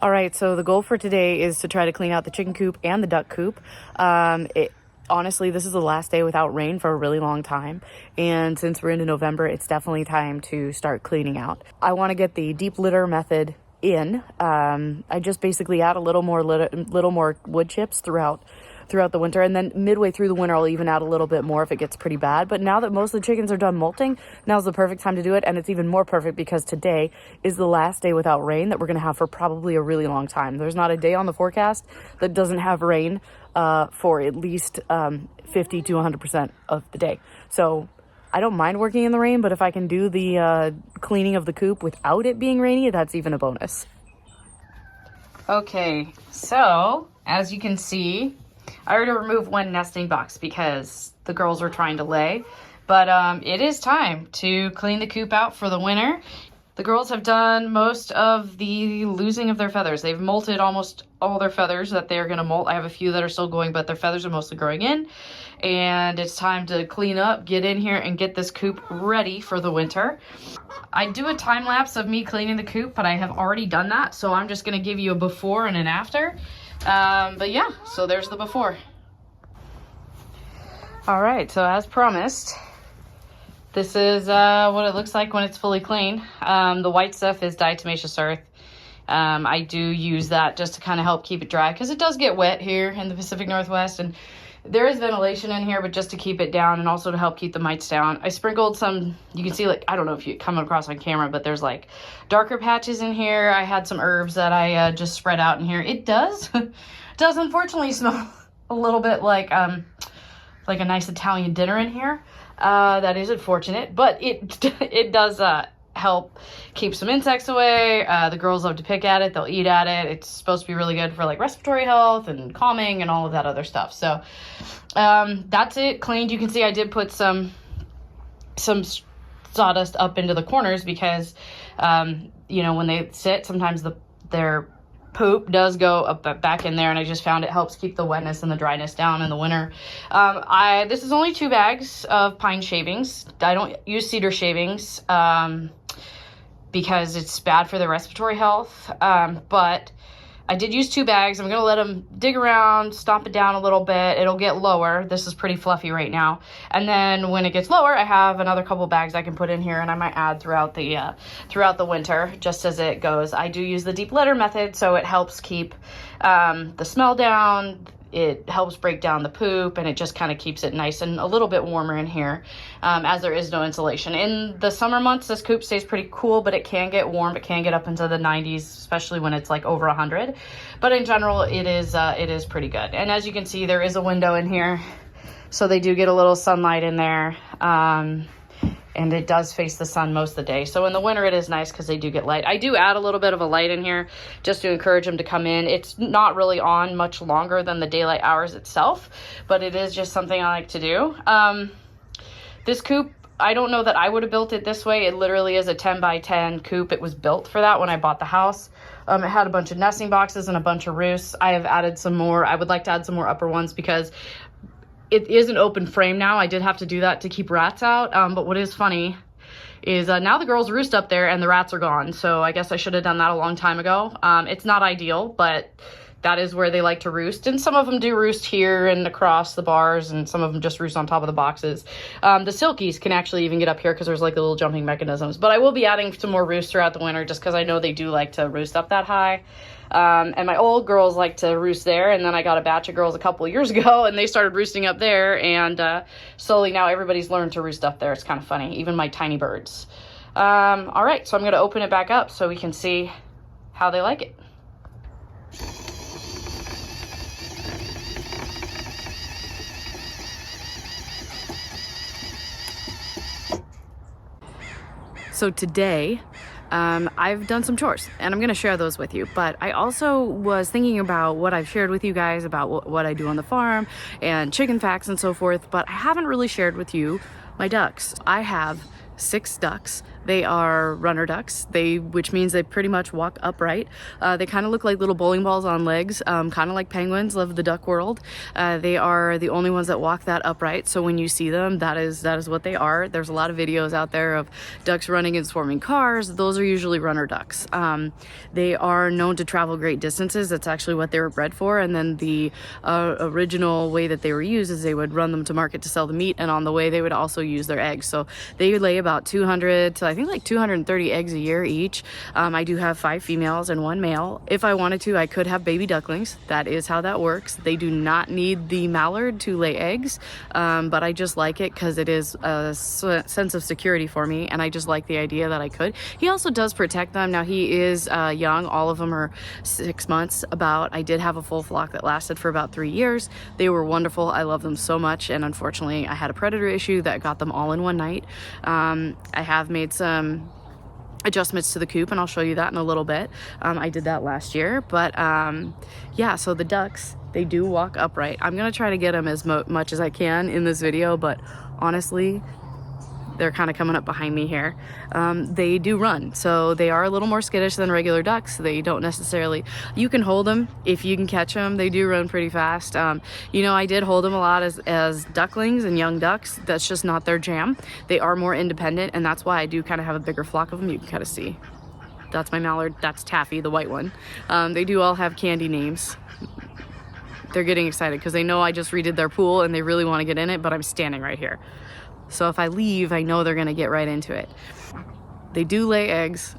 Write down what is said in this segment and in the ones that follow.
All right, so the goal for today is to try to clean out the chicken coop and the duck coop. Honestly, this is the last day without rain for a really long time. And since we're into November, it's definitely time to start cleaning out. I want to get the deep litter method in. I just basically add a little more wood chips throughout the winter, and then midway through the winter I'll even add a little bit more if it gets pretty bad. But now that most of the chickens are done molting, now's the perfect time to do it. And it's even more perfect because today is the last day without rain that we're going to have for probably a really long time. There's not a day on the forecast that doesn't have rain for at least 50 to 100% of the day. So I don't mind working in the rain, but if I can do the cleaning of the coop without it being rainy, that's even a bonus. Okay, so as you can see, I already removed one nesting box because the girls were trying to lay, but it is time to clean the coop out for the winter. The girls have done most of the losing of their feathers. They've molted almost all their feathers that they're going to molt. I have a few that are still going, but their feathers are mostly growing in. And it's time to clean up, get in here, and get this coop ready for the winter. I do a time lapse of me cleaning the coop, but I have already done that. So I'm just going to give you a before and an after. But yeah, so there's the before. All right, so as promised, this is what it looks like when it's fully clean. The white stuff is diatomaceous earth. I do use that just to kind of help keep it dry because it does get wet here in the Pacific Northwest, and there is ventilation in here, but just to keep it down and also to help keep the mites down. I sprinkled some, you can see, like, I don't know if you come across on camera, but there's like darker patches in here. I had some herbs that I just spread out in here. It does unfortunately smell a little bit like a nice Italian dinner in here. That is unfortunate, but it does help keep some insects away. The girls love to pick at it. They'll eat at it. It's supposed to be really good for like respiratory health and calming and all of that other stuff. So that's it cleaned. You can see I did put some sawdust up into the corners because when they sit, sometimes their poop does go up back in there, and I just found it helps keep the wetness and the dryness down in the winter. This is only 2 bags of pine shavings. I don't use cedar shavings because it's bad for the respiratory health, but I did use 2 bags. I'm going to let them dig around, stomp it down a little bit. It'll get lower. This is pretty fluffy right now. And then when it gets lower, I have another couple bags I can put in here, and I might add throughout the winter just as it goes. I do use the deep litter method, so it helps keep the smell down. It helps break down the poop, and it just kind of keeps it nice and a little bit warmer in here as there is no insulation. In the summer months, this coop stays pretty cool, but it can get warm. It can get up into the 90s, especially when it's like over 100. But in general, it is pretty good. And as you can see, there is a window in here, so they do get a little sunlight in there. And it does face the sun most of the day. So in the winter, it is nice because they do get light. I do add a little bit of a light in here just to encourage them to come in. It's not really on much longer than the daylight hours itself, but it is just something I like to do. This coop, I don't know that I would have built it this way. It literally is a 10 by 10 coop. It was built for that when I bought the house. It had a bunch of nesting boxes and a bunch of roosts. I have added some more. I would like to add some more upper ones because it is an open frame now. I did have to do that to keep rats out. But what is funny is now the girls roost up there and the rats are gone. So I guess I should have done that a long time ago. It's not ideal, but that is where they like to roost. And some of them do roost here and across the bars, and some of them just roost on top of the boxes. The silkies can actually even get up here because there's like little jumping mechanisms. But I will be adding some more roosts throughout the winter just because I know they do like to roost up that high. And my old girls like to roost there, and then I got a batch of girls a couple of years ago, and they started roosting up there, and slowly now everybody's learned to roost up there. It's kind of funny, even my tiny birds. All right, so I'm going to open it back up so we can see how they like it. So today, I've done some chores, and I'm going to share those with you. But I also was thinking about what I've shared with you guys about what I do on the farm and chicken facts and so forth, but I haven't really shared with you my ducks. I have 6 ducks. They are runner ducks, which means they pretty much walk upright. They kind of look like little bowling balls on legs, kind of like penguins of the duck world. They are the only ones that walk that upright, so when you see them, that is what they are. There's a lot of videos out there of ducks running and swarming cars. Those are usually runner ducks. They are known to travel great distances. That's actually what they were bred for, and then the original way that they were used is they would run them to market to sell the meat, and on the way they would also use their eggs. So they lay about 200 to I think like 230 eggs a year each. I do have 5 females and 1 male. If I wanted to, I could have baby ducklings. That is how that works. They do not need the mallard to lay eggs, but I just like it because it is a sense of security for me, and I just like the idea that I could. He also does protect them. Now he is young. All of them are 6 months about. I did have a full flock that lasted for about 3 years. They were wonderful. I love them so much, and unfortunately I had a predator issue that got them all in one night. I have made some adjustments to the coop, and I'll show you that in a little bit. I did that last year, but yeah, so the ducks, they do walk upright. I'm gonna try to get them as much as I can in this video, but honestly, they're kind of coming up behind me here. They do run, so they are a little more skittish than regular ducks. They don't necessarily, you can hold them if you can catch them. They do run pretty fast. You know, I did hold them a lot as ducklings and young ducks. That's just not their jam. They are more independent, and that's why I do kind of have a bigger flock of them. You can kind of see. That's my mallard. That's Taffy, the white one. They do all have candy names. They're getting excited because they know I just redid their pool and they really want to get in it, but I'm standing right here. So if I leave, I know they're gonna get right into it. They do lay eggs.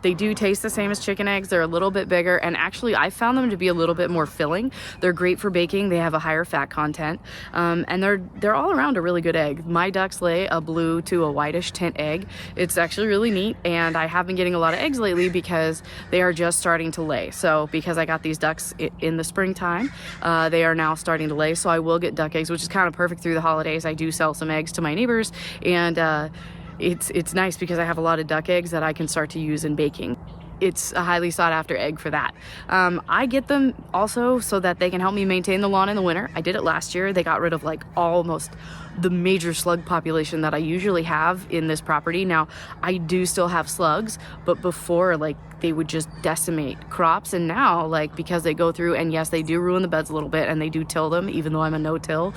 They do taste the same as chicken eggs. They're a little bit bigger, and actually I found them to be a little bit more filling. They're great for baking. They have a higher fat content, and they're all around a really good egg. My ducks lay a blue to a whitish tint egg. It's actually really neat, and I have been getting a lot of eggs lately because they are just starting to lay. So because I got these ducks in the springtime, they are now starting to lay, so I will get duck eggs, which is kind of perfect through the holidays. I do sell some eggs to my neighbors, and it's nice because I have a lot of duck eggs that I can start to use in baking. It's a highly sought after egg for that. I get them also so that they can help me maintain the lawn in the winter. I did it last year. They got rid of like almost the major slug population that I usually have in this property. Now I do still have slugs, but before, like, they would just decimate crops, and now, like, because they go through, and yes, they do ruin the beds a little bit, and they do till them, even though I'm a no-till,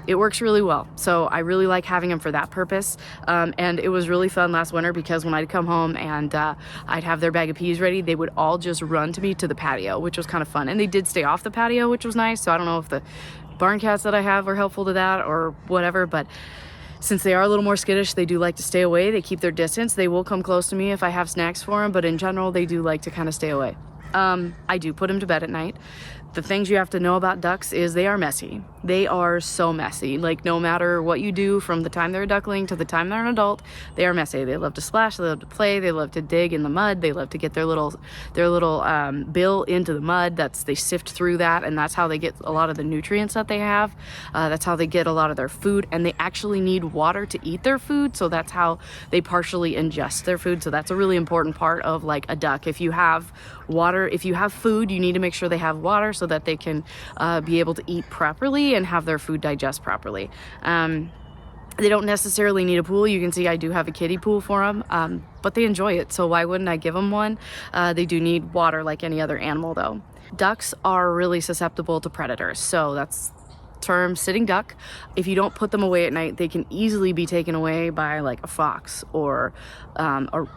it works really well. So I really like having them for that purpose, and it was really fun last winter because when I'd come home and I'd have their bag of peas ready, they would all just run to me to the patio, which was kind of fun, and they did stay off the patio, which was nice. So I don't know if the barn cats that I have are helpful to that or whatever, but since they are a little more skittish, they do like to stay away. They keep their distance. They will come close to me if I have snacks for them, but in general, they do like to kind of stay away. I do put them to bed at night. The things you have to know about ducks is they are messy. They are so messy. Like, no matter what you do from the time they're a duckling to the time they're an adult, they are messy. They love to splash, they love to play, they love to dig in the mud, they love to get their little bill into the mud. They sift through that, and that's how they get a lot of the nutrients that they have. That's how they get a lot of their food, and they actually need water to eat their food, so that's how they partially ingest their food. So that's a really important part of, like, a duck. If you have water, if you have food, you need to make sure they have water so that they can be able to eat properly and have their food digest properly. They don't necessarily need a pool. You can see I do have a kiddie pool for them, but they enjoy it, so why wouldn't I give them one? They do need water like any other animal, though. Ducks are really susceptible to predators, so that's term sitting duck. If you don't put them away at night, they can easily be taken away by, like, a fox or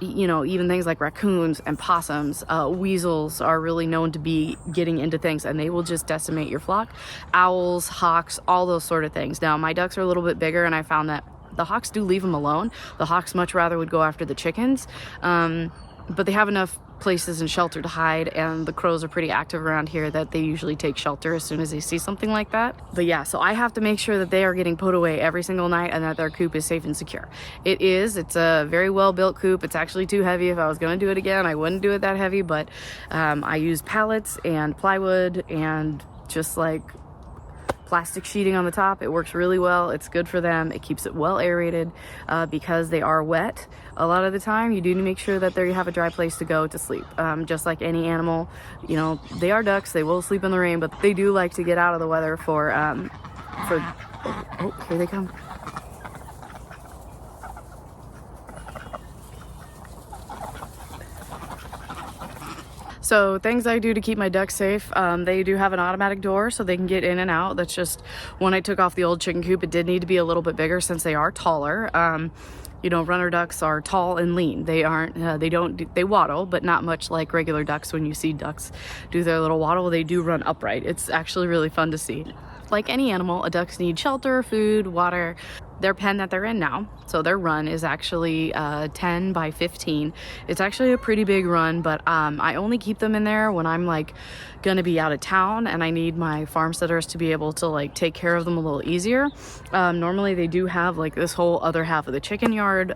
you know, even things like raccoons and possums. Weasels are really known to be getting into things, and they will just decimate your flock. Owls, hawks, all those sort of things. Now my ducks are a little bit bigger, and I found that the hawks do leave them alone. The hawks much rather would go after the chickens, but they have enough places and shelter to hide, and the crows are pretty active around here that they usually take shelter as soon as they see something like that. But yeah, so I have to make sure that they are getting put away every single night and that their coop is safe and secure. It's a very well built coop. It's actually too heavy. If I was going to do it again, I wouldn't do it that heavy, but I use pallets and plywood and just like plastic sheeting on the top. It works really well. It's good for them. It keeps it well aerated because they are wet a lot of the time. You do need to make sure that they have a dry place to go to sleep. Just like any animal, you know, they are ducks. They will sleep in the rain, but they do like to get out of the weather for oh, here they come. So things I do to keep my ducks safe, they do have an automatic door so they can get in and out. That's just when I took off the old chicken coop, it did need to be a little bit bigger since they are taller. You know, runner ducks are tall and lean. They aren't, they waddle, but not much like regular ducks. When you see ducks do their little waddle, they do run upright. It's actually really fun to see. Like any animal, ducks need shelter, food, water. Their pen that they're in now, so their run is actually 10 by 15. It's actually a pretty big run, but I only keep them in there when I'm like gonna be out of town and I need my farm sitters to be able to like take care of them a little easier. Normally they do have like this whole other half of the chicken yard.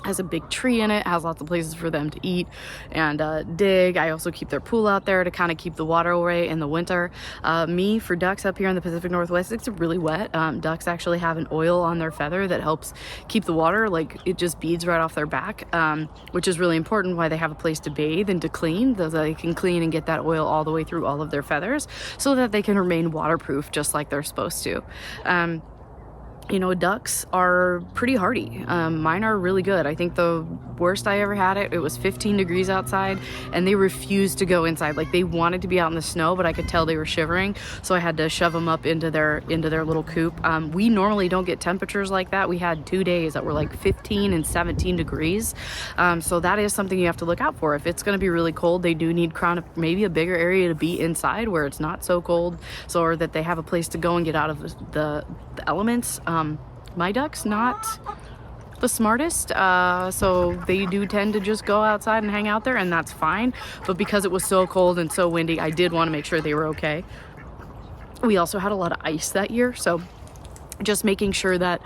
Has a big tree in it, has lots of places for them to eat and dig. I also keep their pool out there to kind of keep the water away in the winter. For ducks up here in the Pacific Northwest, it's really wet. Ducks actually have an oil on their feather that helps keep the water, like it just beads right off their back, which is really important, why they have a place to bathe and to clean, so they can clean and get that oil all the way through all of their feathers so that they can remain waterproof just like they're supposed to. You know, ducks are pretty hardy. Mine are really good. I think the worst I ever had it was 15 degrees outside and they refused to go inside. Like they wanted to be out in the snow, but I could tell they were shivering. So I had to shove them up into their little coop. We normally don't get temperatures like that. We had 2 days that were like 15 and 17 degrees. So that is something you have to look out for. If it's gonna be really cold, they do need maybe a bigger area to be inside where it's not so cold, so or that they have a place to go and get out of the elements. My ducks, not the smartest, so they do tend to just go outside and hang out there, and that's fine. But because it was so cold and so windy, I did want to make sure they were okay. We also had a lot of ice that year, so just making sure that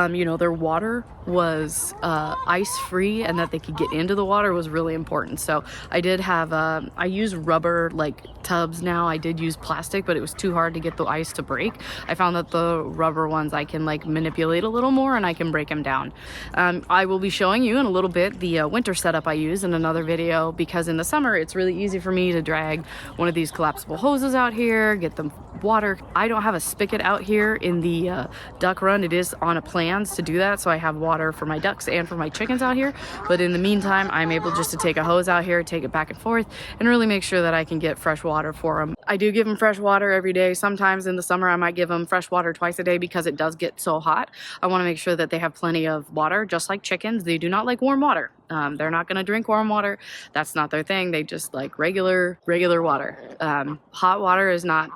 you know, their water was ice free and that they could get into the water was really important. So I did have I use rubber like tubs now. I did use plastic, but it was too hard to get the ice to break. I found that the rubber ones I can like manipulate a little more and I can break them down. I will be showing you in a little bit the winter setup I use in another video, because in the summer it's really easy for me to drag one of these collapsible hoses out here, get them water. I don't have a spigot out here in the duck run. It is on a plans to do that, so I have water for my ducks and for my chickens out here. But in the meantime, I'm able just to take a hose out here, take it back and forth, and really make sure that I can get fresh water for them. I do give them fresh water every day. Sometimes in the summer I might give them fresh water twice a day because it does get so hot. I want to make sure that they have plenty of water, just like chickens. They do not like warm water. They're not going to drink warm water. That's not their thing. They just like regular water. Hot water is not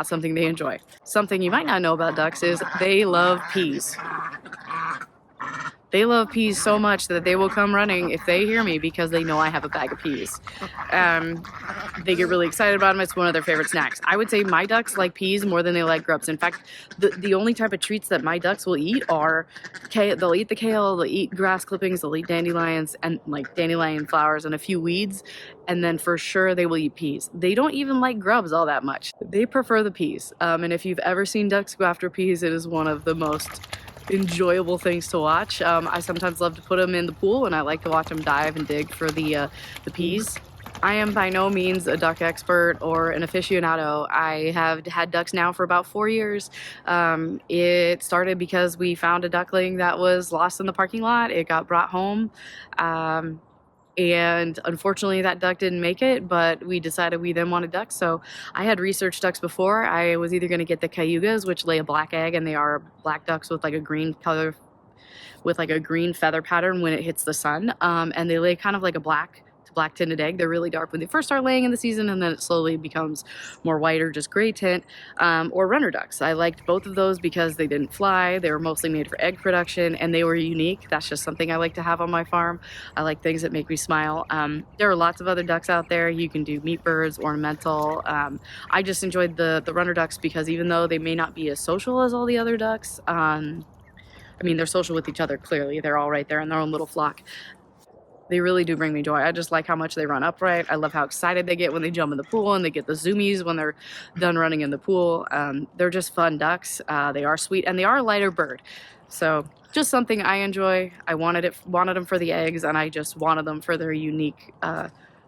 something they enjoy. Something you might not know about ducks is they love peas. They love peas so much that they will come running if they hear me because they know I have a bag of peas. They get really excited about them. It's one of their favorite snacks. I would say my ducks like peas more than they like grubs. In fact, the only type of treats that my ducks will eat are kale. They'll eat the kale, they'll eat grass clippings, they'll eat dandelions and like dandelion flowers and a few weeds. And then for sure they will eat peas. They don't even like grubs all that much. They prefer the peas. And if you've ever seen ducks go after peas, it is one of the most enjoyable things to watch. I sometimes love to put them in the pool and I like to watch them dive and dig for the peas. I am by no means a duck expert or an aficionado. I have had ducks now for about 4 years. It started because we found a duckling that was lost in the parking lot. It got brought home. And unfortunately that duck didn't make it, but we decided we then wanted ducks. So I had researched ducks before. I was either going to get the cayugas, which lay a black egg, and they are black ducks with like a green color, with like a green feather pattern when it hits the sun. And they lay kind of like a black tinted egg. They're really dark when they first start laying in the season, and then it slowly becomes more white or just gray tint. Or runner ducks. I liked both of those because they didn't fly. They were mostly made for egg production and they were unique. That's just something I like to have on my farm. I like things that make me smile. There are lots of other ducks out there. You can do meat birds, ornamental. I just enjoyed the runner ducks because even though they may not be as social as all the other ducks, I mean, they're social with each other, clearly. They're all right there in their own little flock. They really do bring me joy. I just like how much they run upright. I love how excited they get when they jump in the pool, and they get the zoomies when they're done running in the pool. They're just fun ducks. They are sweet, and they are a lighter bird. So just something I enjoy. I wanted them for the eggs, and I just wanted them for their unique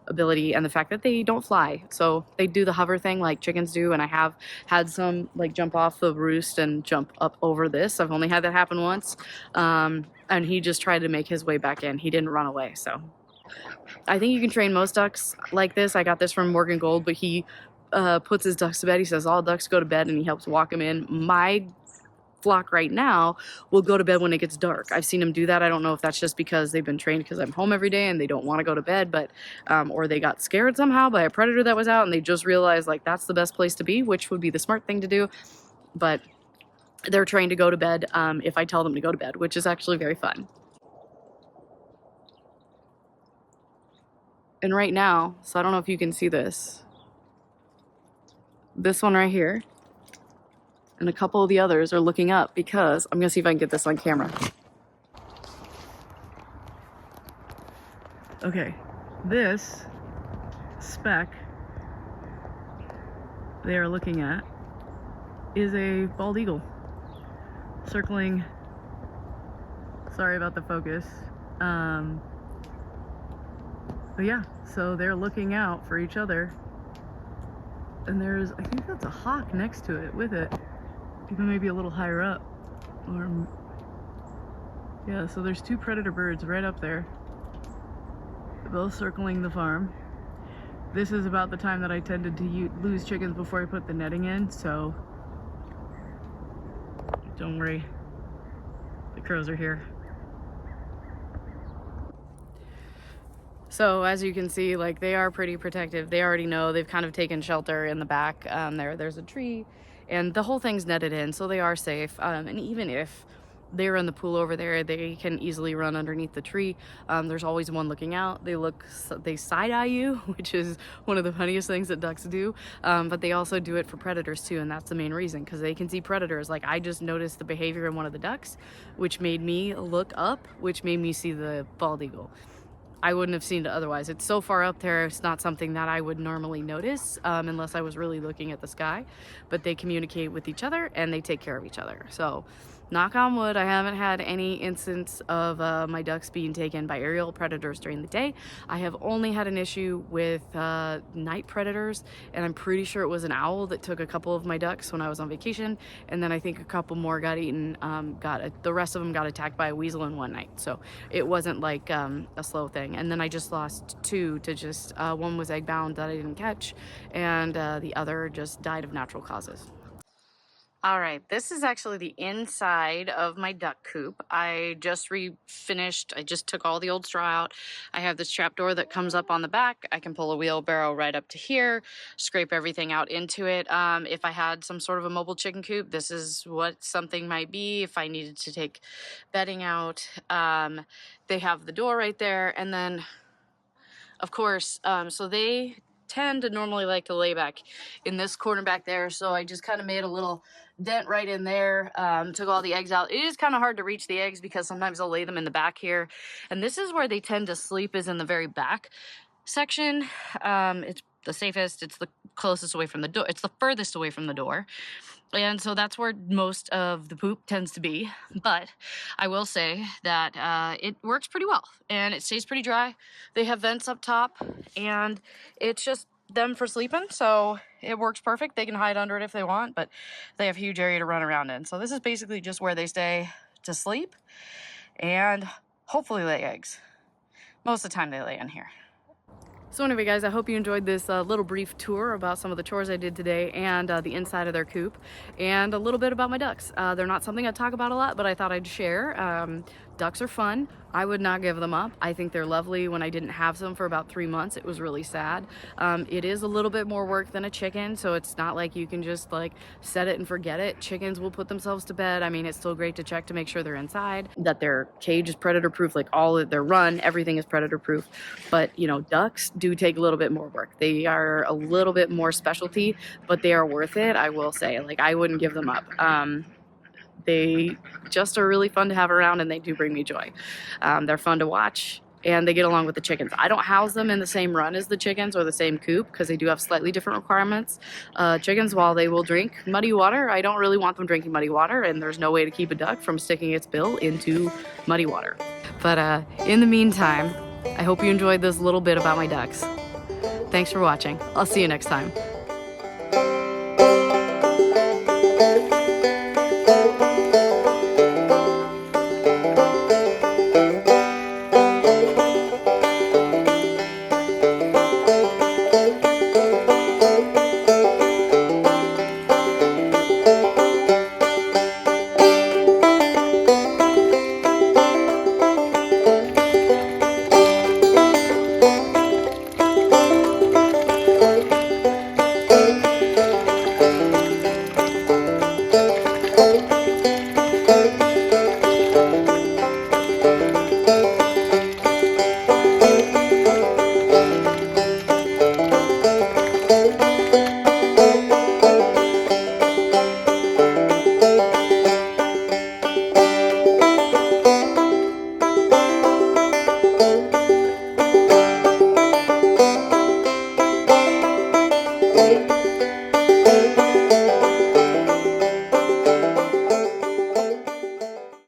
ability and the fact that they don't fly. So they do the hover thing like chickens do, and I have had some like jump off the roost and jump up over this. I've only had that happen once. And he just tried to make his way back in. He didn't run away, so I think you can train most ducks like this. I got this from Morgan Gold, but he puts his ducks to bed. He says all ducks go to bed and he helps walk them in. My flock right now will go to bed when it gets dark. I've seen them do that. I don't know if that's just because they've been trained because I'm home every day and they don't want to go to bed, but or they got scared somehow by a predator that was out and they just realized like that's the best place to be, which would be the smart thing to do. But they're trained to go to bed if I tell them to go to bed, which is actually very fun. And right now, so I don't know if you can see this one right here and a couple of the others are looking up because I'm gonna see if I can get this on camera. Okay, this speck they are looking at is a bald eagle circling. Sorry about the focus. But yeah, so they're looking out for each other. And there's, I think that's a hawk next to it with it. Even maybe a little higher up. Or, yeah, so there's two predator birds right up there. They're both circling the farm. This is about the time that I tended to lose chickens before I put the netting in, so don't worry, the crows are here. So as you can see, like they are pretty protective. They already know, they've kind of taken shelter in the back. There's a tree and the whole thing's netted in, so they are safe. And even if they're in the pool over there, they can easily run underneath the tree. There's always one looking out. They side-eye you, which is one of the funniest things that ducks do. But they also do it for predators too, and that's the main reason, because they can see predators. Like I just noticed the behavior in one of the ducks, which made me look up, which made me see the bald eagle. I wouldn't have seen it otherwise. It's so far up there, it's not something that I would normally notice unless I was really looking at the sky. But they communicate with each other and they take care of each other. So knock on wood, I haven't had any instance of my ducks being taken by aerial predators during the day. I have only had an issue with night predators, and I'm pretty sure it was an owl that took a couple of my ducks when I was on vacation, and then I think a couple more got eaten. The rest of them got attacked by a weasel in one night, so it wasn't like a slow thing. And then I just lost two to just, one was egg bound that I didn't catch, and the other just died of natural causes. All right, this is actually the inside of my duck coop. I just I just took all the old straw out. I have this trap door that comes up on the back. I can pull a wheelbarrow right up to here, scrape everything out into it. If I had some sort of a mobile chicken coop, this is what something might be if I needed to take bedding out. They have the door right there, and then, of course, so they tend to normally like to lay back in this corner back there, so I just kind of made a little dent right in there, took all the eggs out. It is kind of hard to reach the eggs because sometimes I'll lay them in the back here, and this is where they tend to sleep, is in the very back section. It's the safest, it's the closest away from the door, it's the furthest away from the door, and so that's where most of the poop tends to be. But I will say that it works pretty well and it stays pretty dry. They have vents up top and it's just them for sleeping, so it works perfect. They can hide under it if they want, but they have a huge area to run around in. So this is basically just where they stay to sleep and hopefully lay eggs. Most of the time they lay in here. So anyway, guys, I hope you enjoyed this little brief tour about some of the chores I did today and the inside of their coop, and a little bit about my ducks. They're not something I talk about a lot, but I thought I'd share. Ducks are fun. I would not give them up. I think they're lovely. When I didn't have them for about 3 months, it was really sad. It is a little bit more work than a chicken, so it's not like you can just like set it and forget it. Chickens will put themselves to bed. I mean, it's still great to check to make sure they're inside, that their cage is predator proof, like all of their run, everything is predator proof. But you know, ducks do take a little bit more work. They are a little bit more specialty, but they are worth it, I will say. Like, I wouldn't give them up. They just are really fun to have around, and they do bring me joy. They're fun to watch, and they get along with the chickens. I don't house them in the same run as the chickens or the same coop because they do have slightly different requirements. Chickens, while they will drink muddy water, I don't really want them drinking muddy water, and there's no way to keep a duck from sticking its bill into muddy water. But in the meantime, I hope you enjoyed this little bit about my ducks. Thanks for watching. I'll see you next time.